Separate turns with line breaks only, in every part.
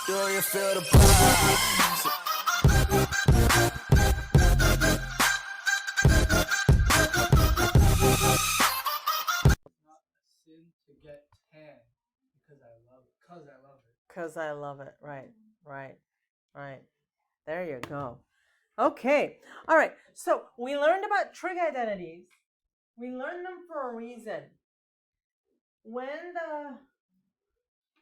Do you feel the vibes?
Not a sin to get tan because I love it.
Because I love it. Right, right, right. There you go. Okay. All right. So we learned about trig identities. We learned them for a reason. When the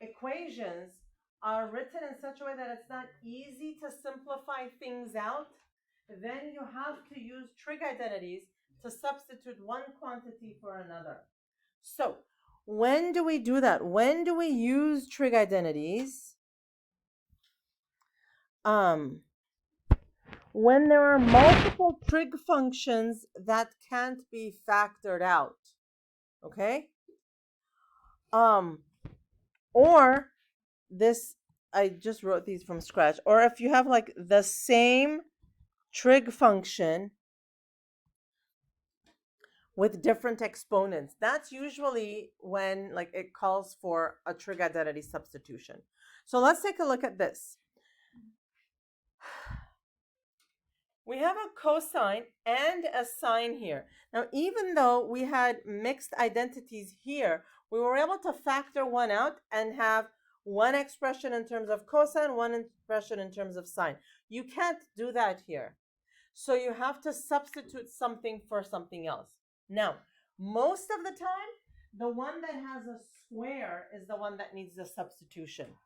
equations are written in such a way that it's not easy to simplify things out, then you have to use trig identities to substitute one quantity for another. So when do we do that? When do we use trig identities? When there are multiple trig functions that can't be factored out. Okay? Or this, I just wrote these from scratch. Or if you have like the same trig function with different exponents, that's usually when like it calls for a trig identity substitution. So let's take a look at this. We have a cosine and a sine here. Now, even though we had mixed identities here, we were able to factor one out and have one expression in terms of cosine, one expression in terms of sine. You can't do that here. So you have to substitute something for something else. Now, most of the time, the one that has a square is the one that needs the substitution.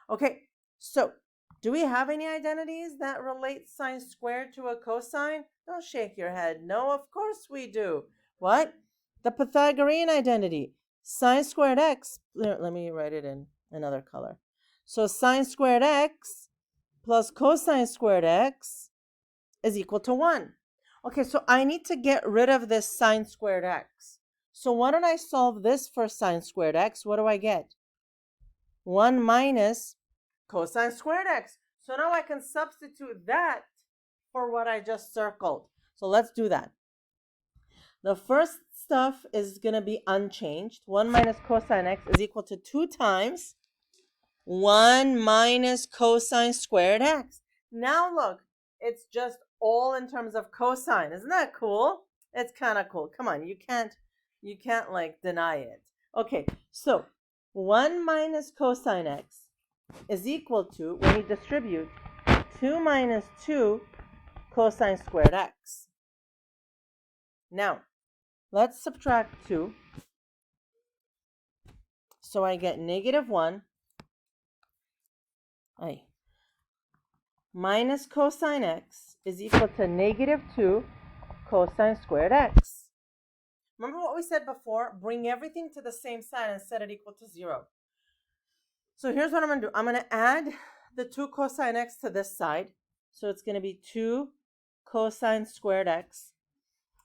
Okay, so do we have any identities that relate sine squared to a cosine? Don't shake your head. No, of course we do. What? The Pythagorean identity. Sine squared x, let me write it in another color. So sine squared x plus cosine squared x is equal to 1. Okay, so I need to get rid of this sine squared x. So why don't I solve this for sine squared x? What do I get? 1 minus cosine squared x. So now I can substitute that for what I just circled. So let's do that. The first stuff is going to be unchanged. 1 minus cosine x is equal to 2 times 1 minus cosine squared x. Now look, it's just all in terms of cosine. Isn't that cool? It's kind of cool. Come on, you can't like deny it. Okay, so 1 minus cosine x is equal to, when you distribute, 2 minus 2 cosine squared x. Now, let's subtract 2. So I get negative 1 minus cosine x is equal to negative 2 cosine squared x. Remember what we said before? Bring everything to the same side and set it equal to 0. So here's what I'm going to do. I'm going to add the 2 cosine x to this side. So it's going to be 2 cosine squared x.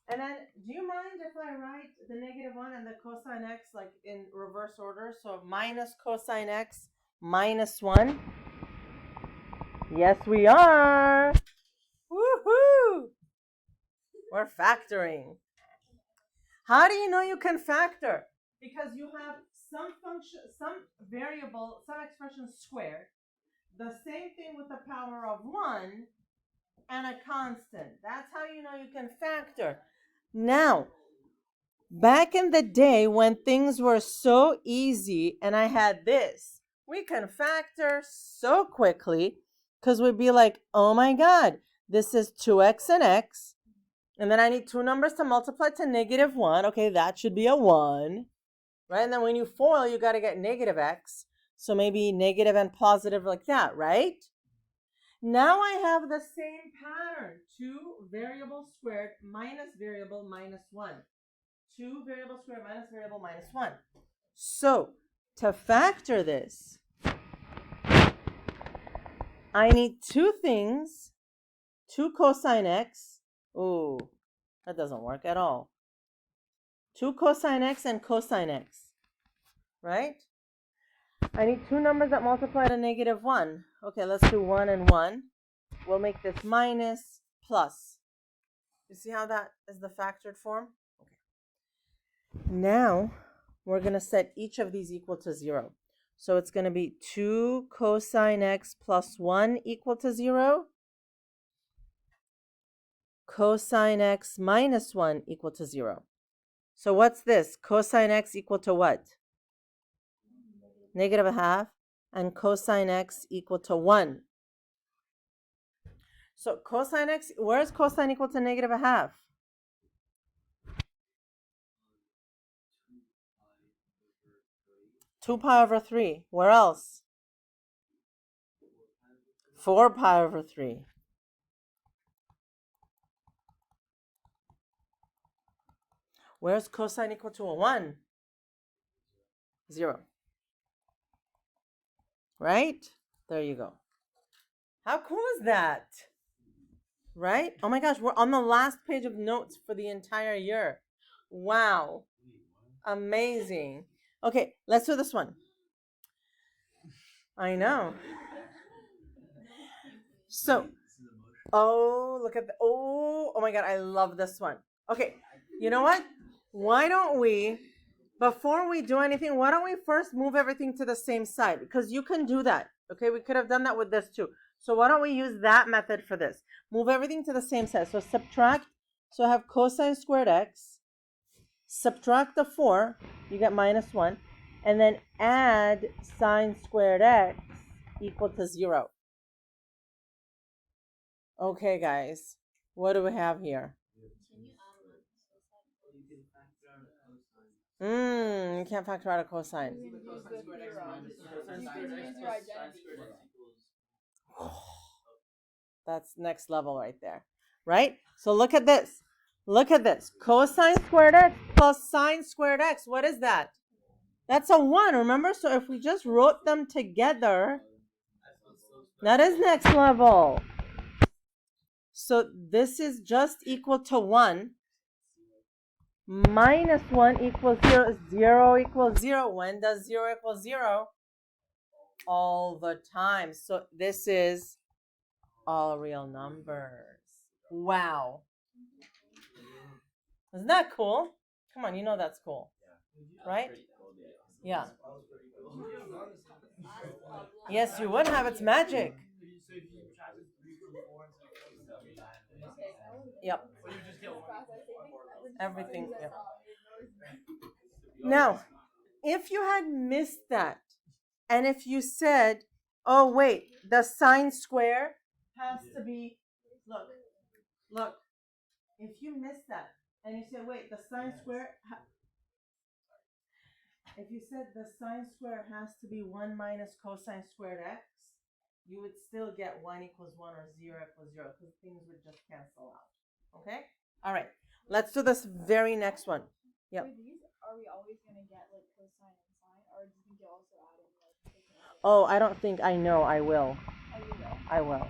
And then, do you mind if I write the negative 1 and the cosine x like in reverse order? So minus cosine x minus 1. Yes, we are. Woohoo! We're factoring. How do you know you can factor? Because you have some function, some variable, some expression squared, the same thing with the power of 1, and a constant. That's how you know you can factor. Now, back in the day when things were so easy and I had this, we can factor so quickly because we'd be like, oh my God, this is 2x and x. And then I need 2 numbers to multiply to negative 1. Okay, that should be a 1. Right? And then when you FOIL, you got to get negative x. So maybe negative and positive like that, right? Now I have the same pattern. 2 variable squared minus variable minus 1. 2 variable squared minus variable minus 1. So to factor this, I need 2 things. 2 cosine x. Ooh, that doesn't work at all. 2 cosine x and cosine x, right? I need 2 numbers that multiply to negative 1. Okay, let's do 1 and 1. We'll make this minus plus. You see how that is the factored form? Okay. Now, we're going to set each of these equal to 0. So it's going to be 2 cosine x plus 1 equal to 0. Cosine x minus 1 equal to 0. So what's this? Cosine x equal to what? Negative a half. And cosine x equal to 1. So cosine x, where is cosine equal to negative a half? 2 pi over 3. Where else? 4 pi over 3. Where's cosine equal to a 1? 0. Right? There you go. How cool is that? Right? Oh my gosh, we're on the last page of notes for the entire year. Wow. Amazing. Okay, let's do this one. I know. So, oh, look at the, oh my God, I love this one. Okay, you know what? Why don't we, before we do anything, why don't we first move everything to the same side? Because you can do that. Okay, we could have done that with this too. So why don't we use that method for this? Move everything to the same side. So subtract, so I have cosine squared x, subtract the 4, you get minus 1, and then add sine squared x equal to 0. Okay, guys, what do we have here? You can't factor out a cosine. That's next level right there, right? So look at this. Look at this. Cosine squared x plus sine squared x. What is that? That's a 1, remember? So if we just wrote them together, that is next level. So this is just equal to 1. Minus 1 equals 0. 0 equals 0. When does 0 equal 0? All the time. So this is all real numbers. Wow. Isn't that cool? Come on, you know that's cool. Right? Yeah. Yes, you would have. It's magic. Yep. Everything. Yep. Now, if you had missed that, and if you said, oh, wait, the sine square has to be, look, if you missed that, and you said, wait, the sine square, if you said the sine square has to be 1 minus cosine squared x, you would still get 1 equals 1 or 0 equals 0, because things would just cancel out. Okay? All right. Let's do this very next one. Yep.
For these, are we always going to get like cosine and sine, or do you think you'll also add in like cosine?
Oh, I don't think I know. I will.
Oh, you will?
I will.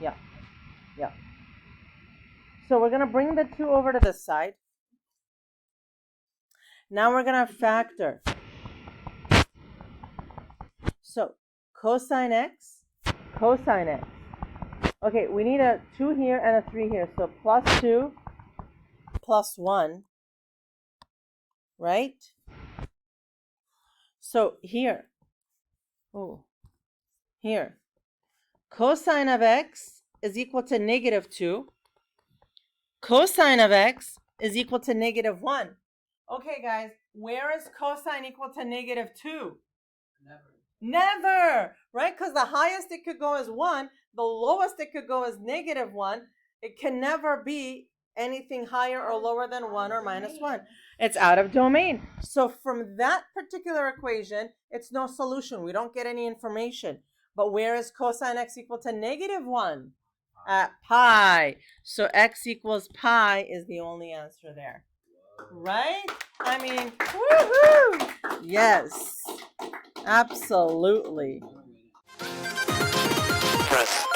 Yeah. Yeah. So we're going to bring the 2 over to this side. Now we're going to factor. So cosine x, cosine x. Okay, we need a 2 here and a 3 here. So plus 2 plus 1, right? So here, here, cosine of x is equal to negative 2. Cosine of x is equal to negative 1. Okay, guys, where is cosine equal to negative 2? Never, right? Because the highest it could go is 1. The lowest it could go is negative 1. It can never be anything higher or lower than 1 or minus 1. It's out of domain. So from that particular equation, it's no solution. We don't get any information. But where is cosine x equal to negative 1? At pi. So x equals pi is the only answer there. Right? I mean, woohoo! Yes. Absolutely.
Press